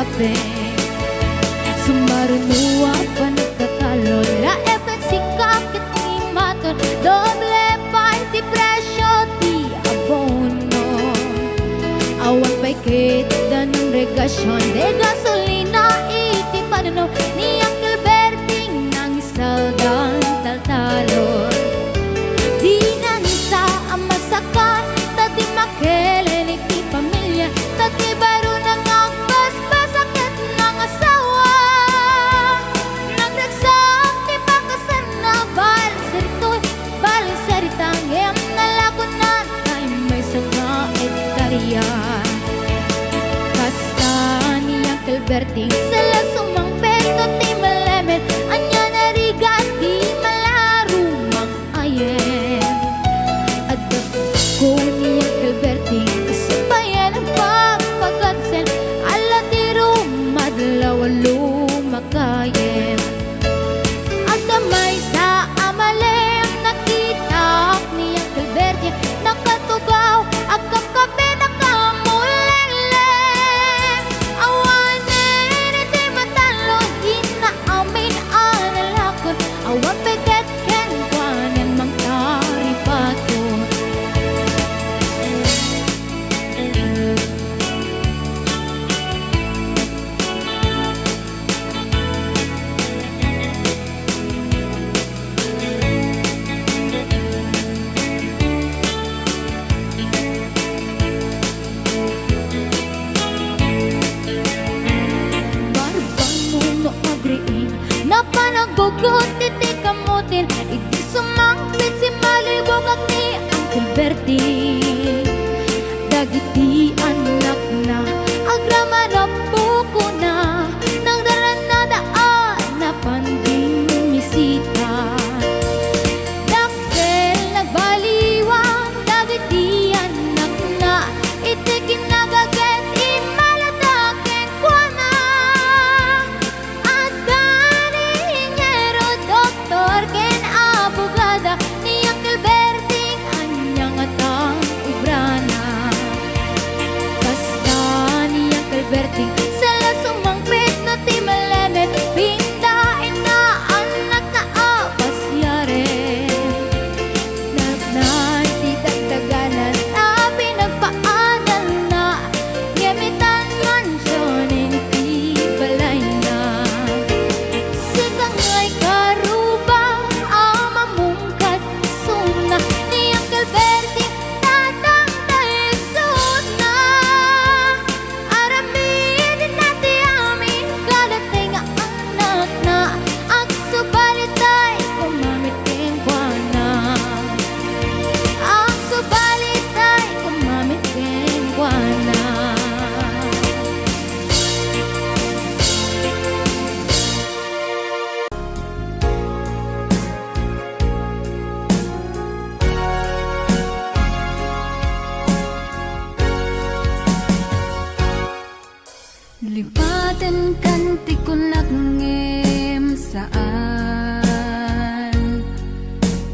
kapeng sumarunua pa nagtatalon la efek sikakit ni maton doble party presyo di abono awan pa'y kita ng regasyon de gasolina iti padano ni Uncle Berting nang isaldan taltalon di nanisa ang masakan tati makelen iti pamilya tati baro nang agbas-basakit ng asawa nagraksak ti pakasan na balseritang em nalakunan ay may sanga ektarya kasta ni Uncle Berting sala sumang peto ti malemen anya narigat di malarumang ayen at ko ni Uncle Berting kasubayan ang pagpagadsen ala ti rumadlaw lumakayen at damay sa amalem nakita ni Uncle Berting nakatugaw agkap kape nakamuleng awanin iti matalon inaamin analakon awan peget ken kwanen mang taripaton barbang muno agriin na panagbugot iti kamutin iti sumangpit si malibog at ni Uncle Berting dagiti anak na agrama na buko na nang daran na daan na panding misita dakkel nagbaliwang dagiti anak na iti kinagaget imaladaken kwa na at gani ingero doktor ken abogada ni Uncle Berting anyang atang ibrana basta ni Uncle Berting sala sumangpit na ti malemen pindain na anak na apasyaren nagnan ti dagdaganan na pinagpaanan na gamitan mansyonin ti balay na sikangay karuba amamungkat suna ni Uncle Berting tatang taisod na aramin nati amin kadating anak na ang subalitay kumamitin kwa na ang subalitay kumamitin kwa na Lipatan kan ti kunak ngem saan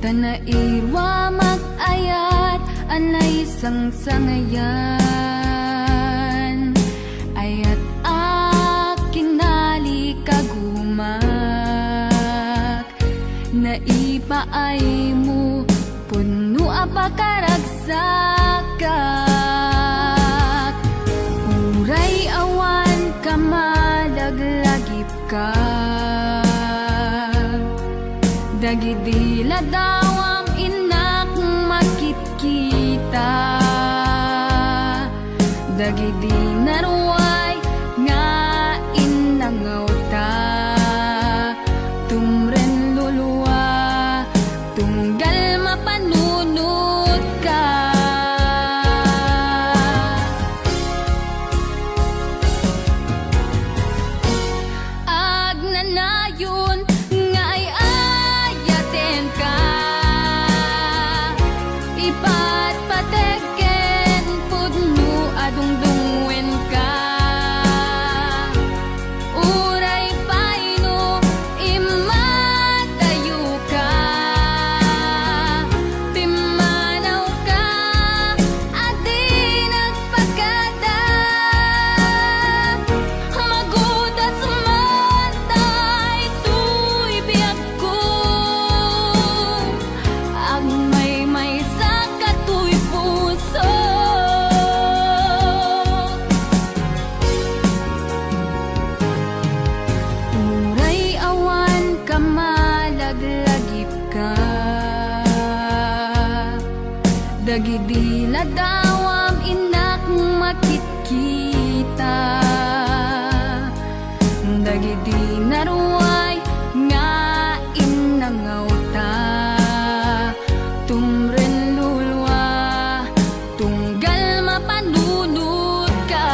tanairwa mag-ayat anay sangsangayan ayat aking nalikagumak naipaay mo puno apakaragsakak uray awan ka malaglagip ka dagidila dawam inak makitkita dagidi naruay nga inangaw ta tumren luluwa tunggal mapanunot ka agnanayon nga ay ayaten ka ipat pateken pudno adungdungwen ka Dagidi ladawam inak makikita, dagidi naruay nga inangauta, tumren lulwa tunggal mapanunod ka.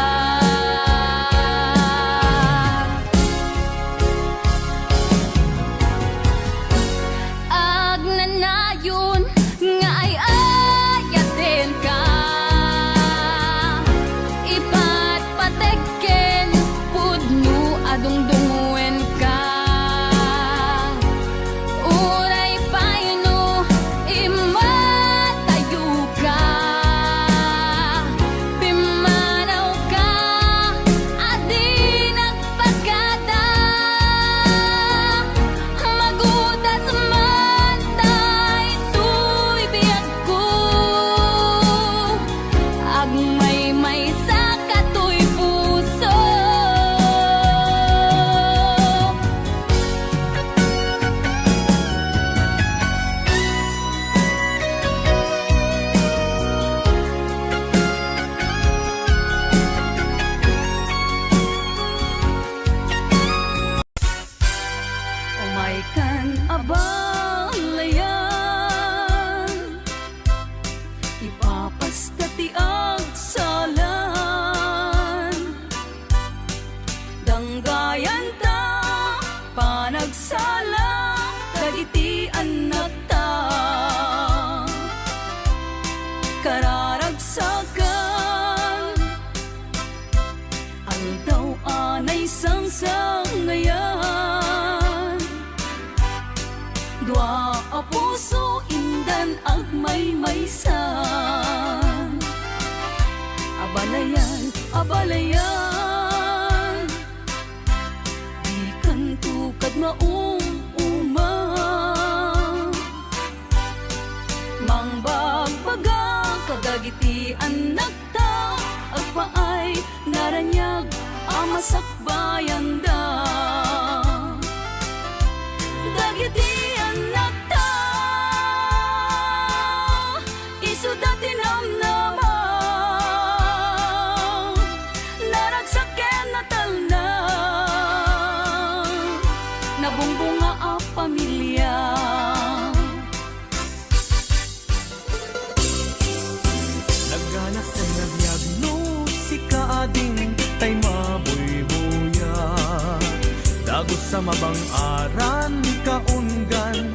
Agnanayon nga ay ayaten ka, ipat patekken pudno adungdungwen ka. Uray paino imatayo ka, pimanaw ka adi nagpagkada, magudas man daytoy biyag ko, agmay sa katoy puso. Umay kan abalayan, ipapastati ang salan, danggayan ta panagsala, dagiti anak ta, kararagsakan aldaw anay sangsangayan, dua a puso indan agmaymaysan, abalayan, abalayan, di kan tukad maumuma, mangbagbaga kadagiti anak ta, agpaay naranyag amasakbayan da, dagiti anak ta, isu dati namnama, naragsaken natal na, nabungbunga a pamilya. Nagganas ay nagyagno si kaading tay mabuy-buya, dagos sa mabang aran kaunggan,